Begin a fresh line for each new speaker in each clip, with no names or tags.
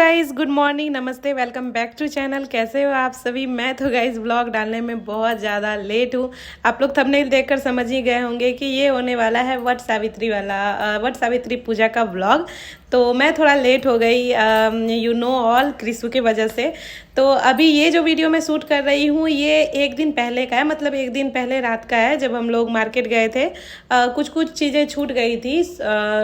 Guys, good morning, नमस्ते, welcome back to channel. कैसे हो आप सभी। मैं तो गाइज व्लॉग डालने में बहुत ज़्यादा लेट हूँ। आप लोग थंबनेल देखकर समझ ही गए होंगे कि ये होने वाला है वट सावित्री वाला वट सावित्री पूजा का व्लॉग। तो मैं थोड़ा लेट हो गई, यू नो ऑल, क्रिसू की वजह से। तो अभी ये जो वीडियो मैं शूट कर रही हूँ ये एक दिन पहले का है, मतलब एक दिन पहले रात का है, जब हम लोग मार्केट गए थे। कुछ कुछ चीज़ें छूट गई थी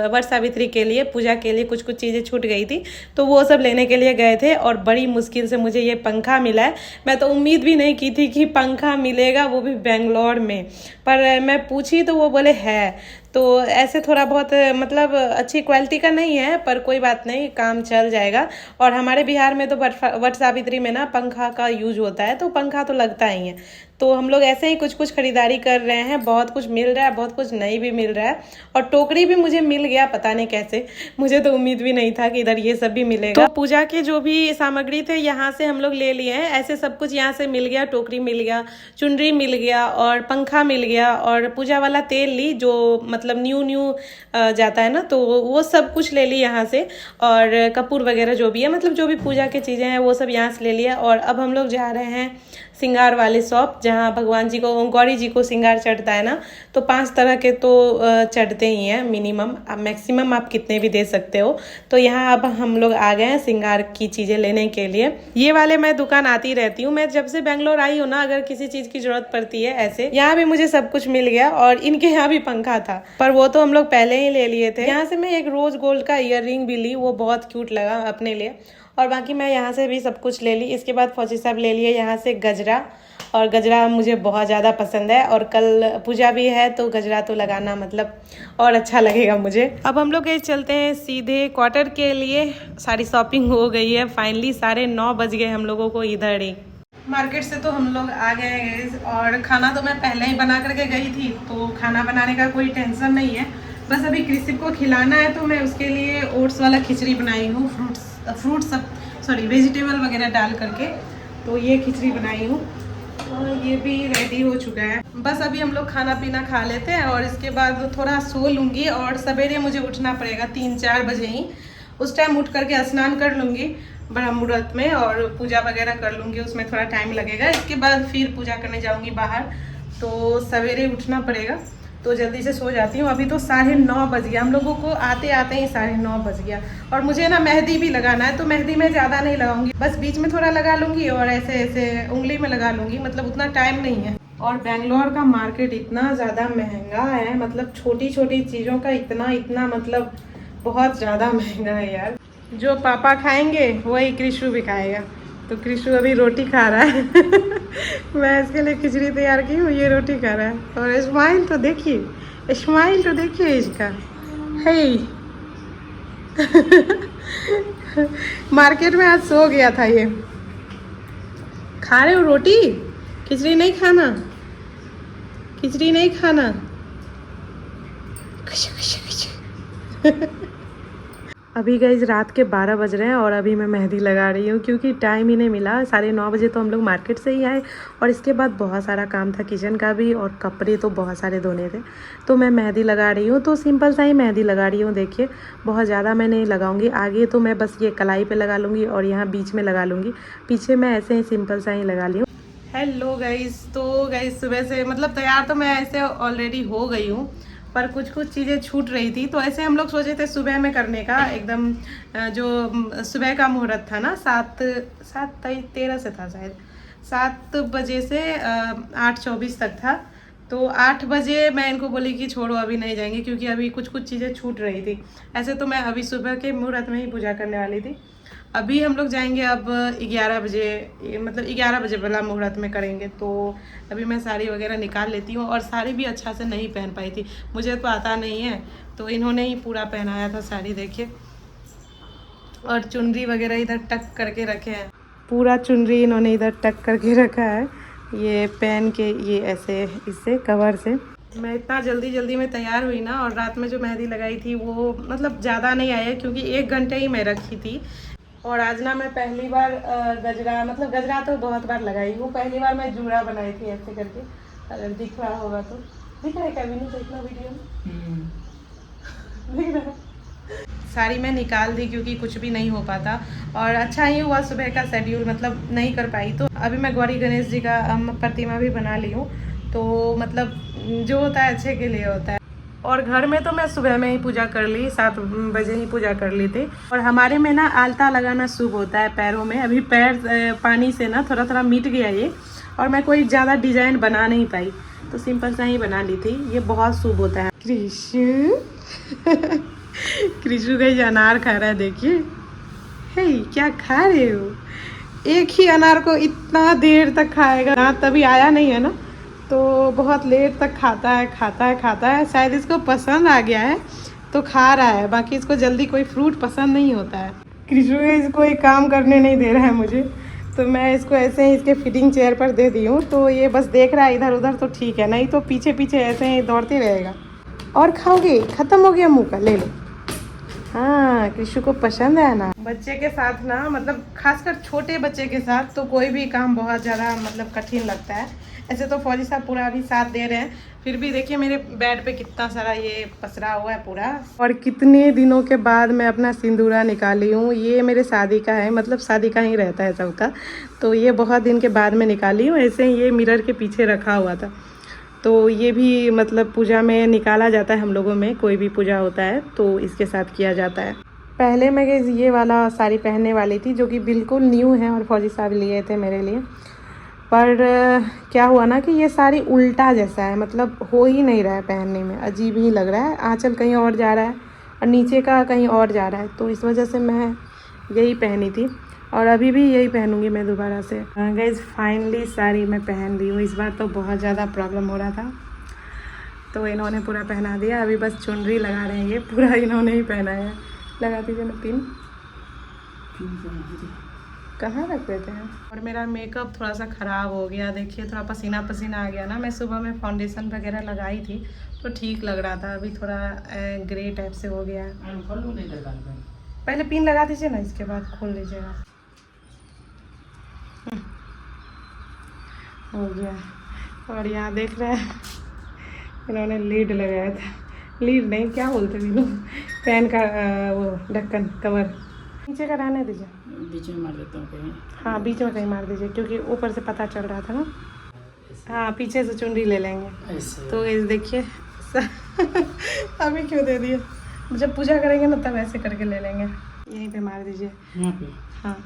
वट सावित्री के लिए, पूजा के लिए कुछ कुछ चीज़ें छूट गई थी, तो वो सब लेने के लिए गए थे। और बड़ी मुश्किल से मुझे ये पंखा मिला है। मैं तो उम्मीद भी नहीं की थी कि पंखा मिलेगा, वो भी बेंगलोर में। पर मैं पूछी तो वो बोले है। तो ऐसे थोड़ा बहुत मतलब अच्छी क्वालिटी का नहीं है, पर कोई बात नहीं, काम चल जाएगा। और हमारे बिहार में तो वट सावित्री में ना पंखा का यूज होता है, तो पंखा तो लगता ही है। तो हम लोग ऐसे ही कुछ कुछ खरीदारी कर रहे हैं। बहुत कुछ मिल रहा है, बहुत कुछ नहीं भी मिल रहा है। और टोकरी भी मुझे मिल गया, पता नहीं कैसे। मुझे तो उम्मीद भी नहीं था कि इधर ये सब भी मिलेगा। तो पूजा के जो भी सामग्री थे यहाँ से हम लोग ले लिए हैं। ऐसे सब कुछ यहाँ से मिल गया। टोकरी मिल गया, चुनरी मिल गया, और पंखा मिल गया, और पूजा वाला तेल ली जो मतलब न्यू जाता है ना, तो वो सब कुछ ले ली यहाँ से। और कपूर वगैरह जो भी है, मतलब जो भी पूजा की चीज़ें हैं वो सब यहाँ से ले लिया। और अब हम लोग जा रहे हैं श्रृंगार वाले शॉप, जहाँ भगवान जी को, गौरी जी को श्रृंगार चढ़ता है ना। तो 5 तरह के तो चढ़ते ही हैं मिनिमम, अब मैक्सिमम आप कितने भी दे सकते हो। तो यहाँ अब हम लोग आ गए हैं श्रृंगार की चीज़ें लेने के लिए। ये वाले मैं दुकान आती रहती हूँ, मैं जब से बेंगलोर आई हूँ ना, अगर किसी चीज़ की जरूरत पड़ती है ऐसे। यहाँ भी मुझे सब कुछ मिल गया, और इनके यहाँ भी पंखा था, पर वो तो हम लोग पहले ही ले लिए थे। यहाँ से मैं एक रोज गोल्ड का ईयर रिंग भी ली, वो बहुत क्यूट लगा अपने लिए। और बाकी मैं यहाँ से भी सब कुछ ले ली। इसके बाद फौजी साहब ले लिए यहाँ से गजरा, और गजरा मुझे बहुत ज़्यादा पसंद है। और कल पूजा भी है, तो गजरा तो लगाना मतलब और अच्छा लगेगा मुझे। अब हम लोग चलते हैं सीधे क्वार्टर के लिए। सारी शॉपिंग हो गई है फाइनली, 9:30 बज गए हम लोगों को इधर ही। मार्केट से तो हम लोग आ गए हैं, और खाना तो मैं पहले ही बना करके गई थी, तो खाना बनाने का कोई टेंशन नहीं है। बस अभी क्रिसिप को खिलाना है, तो मैं उसके लिए ओट्स वाला खिचड़ी बनाई हूँ, फ्रूट्स सब सॉरी वेजिटेबल वगैरह डाल करके। तो ये खिचड़ी बनाई हूँ, और ये भी रेडी हो चुका है। बस अभी हम लोग खाना पीना खा लेते हैं, और इसके बाद थोड़ा सो लूँगी। और सवेरे मुझे उठना पड़ेगा 3-4 बजे ही। उस टाइम उठ करके स्नान कर लूँगी ब्रह्म मुहूर्त में, और पूजा वगैरह कर लूँगी, उसमें थोड़ा टाइम लगेगा। इसके बाद फिर पूजा करने जाऊँगी बाहर, तो सवेरे उठना पड़ेगा। तो जल्दी से सो जाती हूँ। अभी तो 9:30 बज गया, हम लोगों को आते आते ही 9:30 बज गया। और मुझे ना मेहंदी भी लगाना है, तो मेहंदी मैं ज़्यादा नहीं लगाऊंगी, बस बीच में थोड़ा लगा लूँगी, और ऐसे ऐसे उंगली में लगा लूँगी, मतलब उतना टाइम नहीं है। और बेंगलोर का मार्केट इतना ज़्यादा महंगा है, मतलब छोटी छोटी चीज़ों का इतना मतलब बहुत ज़्यादा महंगा है यार। जो पापा खाएंगे वही क्रिशु भी खाएगा। तो क्रिशु अभी रोटी खा रहा है मैं इसके लिए खिचड़ी तैयार की हूँ, ये रोटी खा रहा है। और स्माइल तो देखिए, स्माइल तो देखिए इसका, हे मार्केट में आज सो गया था ये। खा रहे हो रोटी? खिचड़ी नहीं खाना, खिचड़ी नहीं खाना अभी गाइज रात के 12 बज रहे हैं, और अभी मैं मेहंदी लगा रही हूँ, क्योंकि टाइम ही नहीं मिला। 9:30 बजे तो हम लोग मार्केट से ही आए, और इसके बाद बहुत सारा काम था किचन का भी, और कपड़े तो बहुत सारे धोने थे। तो मैं मेहंदी लगा रही हूँ, तो सिंपल सा ही मेहंदी लगा रही हूँ। देखिए, बहुत ज़्यादा मैं नहीं लगाऊंगी आगे, तो मैं बस ये कलाई पे लगा लूँगी, और यहाँ बीच में लगा लूँगी। पीछे मैं ऐसे ही सिंपल सा ही लगा ली हूँ। हेलो गाइज, तो गाइज सुबह से मतलब तैयार तो मैं ऐसे ऑलरेडी हो गई हूँ, पर कुछ कुछ चीज़ें छूट रही थी। तो ऐसे हम लोग सोचे थे सुबह में करने का, एकदम जो सुबह का मुहूर्त था ना, 7:13 से था शायद, 7 बजे से 8:24 तक था। तो 8 बजे मैं इनको बोली कि छोड़ो अभी नहीं जाएंगे, क्योंकि अभी कुछ कुछ चीज़ें छूट रही थी। ऐसे तो मैं अभी सुबह के मुहूर्त में ही पूजा करने वाली थी। अभी हम लोग जाएंगे अब 11 बजे, मतलब 11 बजे वाला मुहूर्त में करेंगे। तो अभी मैं साड़ी वगैरह निकाल लेती हूँ, और साड़ी भी अच्छा से नहीं पहन पाई थी, मुझे तो आता नहीं है, तो इन्होंने ही पूरा पहनाया था साड़ी, देखिए। और चुनरी वगैरह इधर टक करके रखे हैं, पूरा चुनरी इन्होंने इधर टक करके रखा है, ये पहन के, ये ऐसे इससे कवर से। मैं इतना जल्दी में तैयार हुई ना, और रात में जो मेहंदी लगाई थी वो मतलब ज़्यादा नहीं आया, क्योंकि 1 घंटे ही मैं रखी थी। और आज ना मैं पहली बार गजरा, मतलब गजरा तो बहुत बार लगाई हूँ, पहली बार मैं जूड़ा बनाई थी ऐसे करके। अगर दिख रहा होगा तो, दिख रहा है क्या? भी नहीं देखना वीडियो में दिख रहा है। सारी मैं निकाल दी क्योंकि कुछ भी नहीं हो पाता। और अच्छा ही हुआ सुबह का शेड्यूल मतलब नहीं कर पाई। तो अभी मैं गौरी गणेश जी का प्रतिमा भी बना ली हूँ। तो मतलब जो होता है अच्छे के लिए होता है। और घर में तो मैं सुबह में ही पूजा कर ली, 7 बजे ही पूजा कर ली थी। और हमारे में ना आलता लगाना शुभ होता है पैरों में। अभी पैर पानी से ना थोड़ा थोड़ा मिट गया ये, और मैं कोई ज़्यादा डिजाइन बना नहीं पाई, तो सिंपल सा ही बना ली थी। ये बहुत शुभ होता है। कृषु कृषु का ये अनार खा रहा है, देखिए। हे क्या खा रहे हो? एक ही अनार को इतना देर तक खाएगा। दांत तभी आया नहीं है ना, तो बहुत लेट तक खाता है। शायद इसको पसंद आ गया है तो खा रहा है, बाकी इसको जल्दी कोई फ्रूट पसंद नहीं होता है। कृष्णु इसको एक काम करने नहीं दे रहा है मुझे, तो मैं इसको ऐसे ही इसके फीडिंग चेयर पर दे दी हूँ। तो ये बस देख रहा है इधर उधर, तो ठीक है, नहीं तो पीछे पीछे ऐसे ही दौड़ते रहेगा। और खाओगे? ख़त्म हो गया मुँह का, ले लो। हाँ, कृष्णु को पसंद है ना। बच्चे के साथ ना, मतलब खासकर छोटे बच्चे के साथ तो कोई भी काम बहुत ज़्यादा मतलब कठिन लगता है। ऐसे तो फौजी साहब पूरा अभी साथ दे रहे हैं, फिर भी देखिए मेरे बेड पे कितना सारा ये पसरा हुआ है पूरा। और कितने दिनों के बाद मैं अपना सिंदूरा निकाली हूँ। ये मेरे शादी का है, मतलब शादी का ही रहता है सबका, तो ये बहुत दिन के बाद में निकाली हूँ। ऐसे ही ये मिरर के पीछे रखा हुआ था, तो ये भी मतलब पूजा में निकाला जाता है। हम लोगों में कोई भी पूजा होता है तो इसके साथ किया जाता है। पहले मैं ये वाला साड़ी पहनने वाली थी जो कि बिल्कुल न्यू है, और फौजी साहब लिए थे मेरे लिए। पर क्या हुआ ना कि ये साड़ी उल्टा जैसा है, मतलब हो ही नहीं रहा है पहनने में, अजीब ही लग रहा है। आंचल कहीं और जा रहा है और नीचे का कहीं और जा रहा है, तो इस वजह से मैं यही पहनी थी और अभी भी यही पहनूंगी मैं दोबारा से। गाइस फाइनली साड़ी मैं पहन ली हूँ। इस बार तो बहुत ज़्यादा प्रॉब्लम हो रहा था, तो इन्होंने पूरा पहना दिया। अभी बस चुनरी लगा रहे हैं, ये पूरा इन्होंने ही पहना है। लगा दीजिए ना पिन। कहाँ रख देते हैं? और मेरा मेकअप थोड़ा सा ख़राब हो गया, देखिए थोड़ा पसीना पसीना आ गया ना। मैं सुबह में फाउंडेशन वगैरह लगाई थी तो ठीक लग रहा था, अभी थोड़ा ग्रे टाइप से हो गया। पहले पिन लगा दीजिए ना, इसके बाद खोल लीजिएगा। हो गया। और यहाँ देख रहे हैं इन्होंने लीड लगाया था, लीड नहीं क्या बोलते हैं, फैन का वो ढक्कन कवर नीचे का रहने दीजिए।
बीच में मार देता हूँ कहीं।
हाँ बीच में कहीं मार दीजिए, क्योंकि ऊपर से पता चल रहा था ना। हाँ पीछे से चुनरी ले लेंगे। तो इस देखिए अभी क्यों दे दिए, जब पूजा करेंगे ना तब ऐसे करके ले लेंगे। यहीं पे मार दीजिए,
यहाँ पे।
हाँ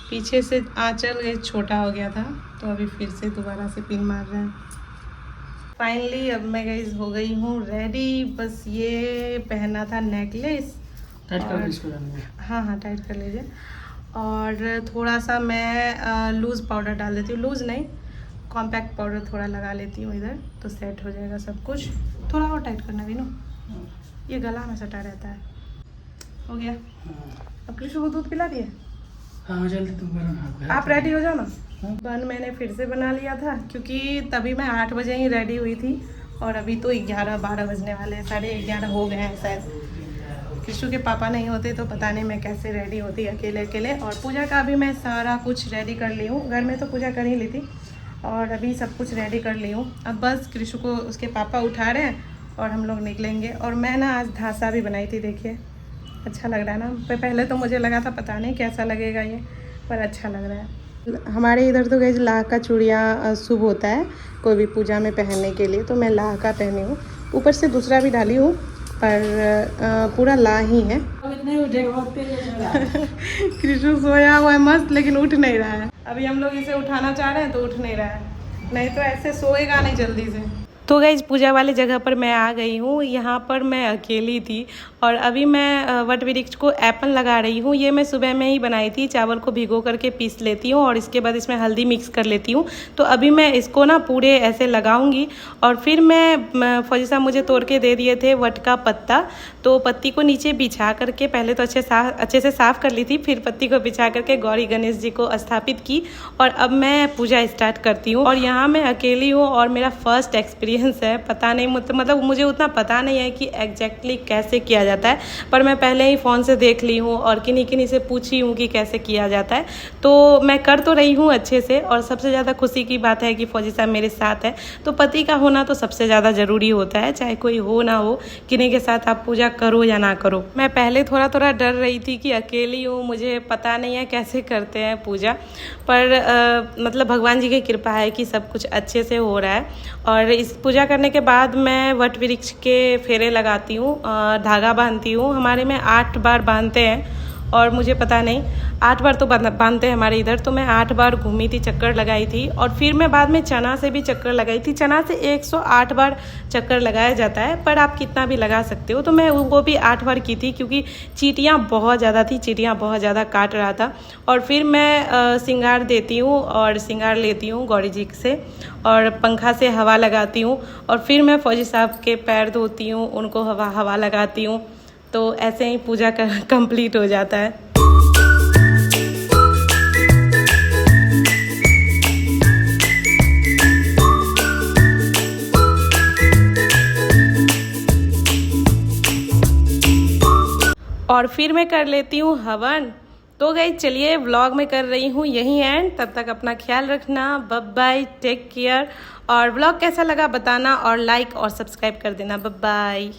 पीछे से आंचल ये छोटा हो गया था, तो अभी फिर से दोबारा से पिन मार रहे हैं। फाइनली अब मैं गाइस हो गई हूँ रेडी। बस ये पहनना था नेकलेस।
टाइट कर इसको।
हाँ टाइट कर लीजिए। और थोड़ा सा मैं लूज़ पाउडर डाल देती हूँ, लूज़ नहीं कॉम्पैक्ट पाउडर थोड़ा लगा लेती हूँ इधर, तो सेट हो जाएगा सब कुछ। थोड़ा और टाइट करना भी ना, ये गला में सटा रहता है। हो गया। अब कृष्ण को दूध पिला दिए?
हाँ जल्दी तुम करो,
आप रेडी हो जाओ ना। बन मैंने फिर से बना लिया था, क्योंकि तभी मैं 8 बजे ही रेडी हुई थी और अभी तो 11-12 बजने वाले, 11:30 हो गए हैं शायद। कृष्णु के पापा नहीं होते तो पता नहीं मैं कैसे रेडी होती अकेले अकेले। और पूजा का भी मैं सारा कुछ रेडी कर ली हूँ, घर में तो पूजा कर ही ली थी और अभी सब कुछ रेडी कर ली हूँ। अब बस कृष्णु को उसके पापा उठा रहे हैं और हम लोग निकलेंगे। और मैं ना आज धासा भी बनाई थी, देखिए अच्छा लग रहा है ना। पहले तो मुझे लगा था पता नहीं कैसा लगेगा ये, पर अच्छा लग रहा है। हमारे इधर तो गई लाह का चूड़ियाँ शुभ होता है कोई भी पूजा में पहनने के लिए, तो मैं लाह का पहनी हूँ। ऊपर से दूसरा भी डाली हूँ, पर पूरा ला ही है। कृष्णु सोया हुआ है मस्त, लेकिन उठ नहीं रहा है। अभी हम लोग इसे उठाना चाह रहे हैं तो उठ नहीं रहा है, नहीं तो ऐसे सोएगा नहीं जल्दी से। तो गाइस पूजा वाली जगह पर मैं आ गई हूँ। यहाँ पर मैं अकेली थी और अभी मैं वट वृक्ष को एप्पल लगा रही हूँ। ये मैं सुबह में ही बनाई थी, चावल को भिगो करके पीस लेती हूँ और इसके बाद इसमें हल्दी मिक्स कर लेती हूँ। तो अभी मैं इसको ना पूरे ऐसे लगाऊंगी और फिर मैं फौजी साहब मुझे तोड़ के दे दिए थे वट का पत्ता, तो पत्ती को नीचे बिछा करके पहले तो अच्छे से साफ़ कर ली थी, फिर पत्ती को बिछा करके गौरी गणेश जी को स्थापित की और अब मैं पूजा स्टार्ट करती हूँ। और यहाँ मैं अकेली हूँ और मेरा फर्स्ट एक्सपीरियंस एक्सपीरियंस है, पता नहीं मतलब मुझे उतना पता नहीं है कि एग्जैक्टली कैसे किया जाता है, पर मैं पहले ही फ़ोन से देख ली हूँ और किन्हीं से पूछी हूँ कि कैसे किया जाता है। तो मैं कर तो रही हूँ अच्छे से, और सबसे ज़्यादा खुशी की बात है कि फौजी साहब मेरे साथ है। तो पति का होना तो सबसे ज़्यादा ज़रूरी होता है, चाहे कोई हो ना हो, किन्हीं के साथ आप पूजा करो या ना करो। मैं पहले थोड़ा डर रही थी कि अकेली हूँ, मुझे पता नहीं है कैसे करते हैं पूजा, पर मतलब भगवान जी की कृपा है कि सब कुछ अच्छे से हो रहा है। और इस पूजा करने के बाद मैं वट वृक्ष के फेरे लगाती हूँ, धागा बांधती हूँ। हमारे में 8 बार बांधते हैं, और मुझे पता नहीं 8 बार तो बांधते हैं हमारे इधर। तो मैं 8 बार घूमी थी, चक्कर लगाई थी, और फिर मैं बाद में चना से भी चक्कर लगाई थी। चना से 108 बार चक्कर लगाया जाता है, पर आप कितना भी लगा सकते हो। तो मैं वो भी 8 बार की थी, क्योंकि चींटियाँ बहुत ज़्यादा थी, चींटियाँ बहुत ज़्यादा काट रहा था। और फिर मैं श्रृंगार देती हूँ और श्रृंगार लेती हूँ गौरी जी से, और पंखा से हवा लगाती हूँ, और फिर मैं फौजी साहब के पैर धोती हूँ, उनको हवा लगाती हूँ। तो ऐसे ही पूजा कंप्लीट हो जाता है। और फिर मैं कर लेती हूँ हवन। तो गाइस चलिए, व्लॉग में कर रही हूँ यही एंड। तब तक अपना ख्याल रखना, बाय बाय, टेक केयर। और व्लॉग कैसा लगा बताना, और लाइक और सब्सक्राइब कर देना। Bye bye.